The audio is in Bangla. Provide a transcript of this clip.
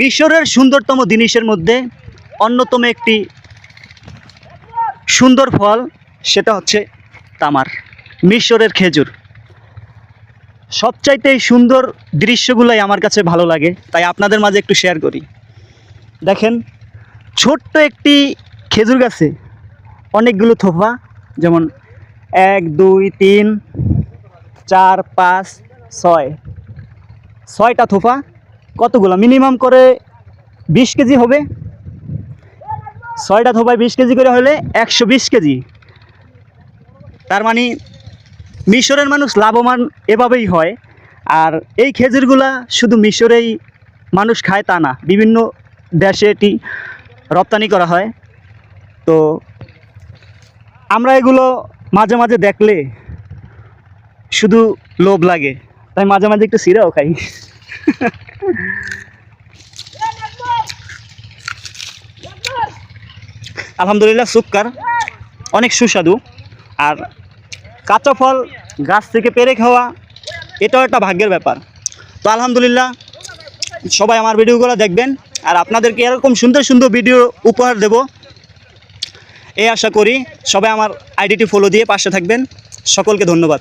মিশরের সুন্দরতম জিনিসের মধ্যে অন্যতম একটি সুন্দর ফল, সেটা হচ্ছে তামার, মিশরের খেজুর। সবচাইতে সুন্দর দৃশ্যগুলোই আমার কাছে ভালো লাগে, তাই আপনাদের মাঝে একটু শেয়ার করি। দেখেন, ছোট্ট একটি খেজুর গাছে অনেকগুলো থোপা, যেমন 1 2 3 4 5 6, 6টা থোপা। কতগুলো? মিনিমাম করে 20 কেজি হবে। 6টা থোপায় 20 কেজি করে হলে 120 কেজি। তার মানে মিশরের মানুষ লাভবান এভাবেই হয়। আর এই খেজুরগুলা শুধু মিশরেই মানুষ খায় তা না, বিভিন্ন দেশে এটি রপ্তানি করা হয়। তো আমরা এগুলো মাঝে মাঝে দেখলে শুধু লোভ লাগে, তাই মাঝে মাঝে একটু সিরাও খাই। আলহামদুলিল্লাহ, সুক্কার অনেক সুস্বাদু। আর কাঁচা ফল গাছ থেকে পেড়ে খাওয়া, এটাও একটা ভাগ্যের ব্যাপার। তো আলহামদুলিল্লাহ, সবাই আমার ভিডিওগুলো দেখবেন, আর আপনাদেরকে এরকম সুন্দর সুন্দর ভিডিও উপহার দেব এই আশা করি। সবাই আমার আইডিটি ফলো দিয়ে পাশে থাকবেন। সকলকে ধন্যবাদ।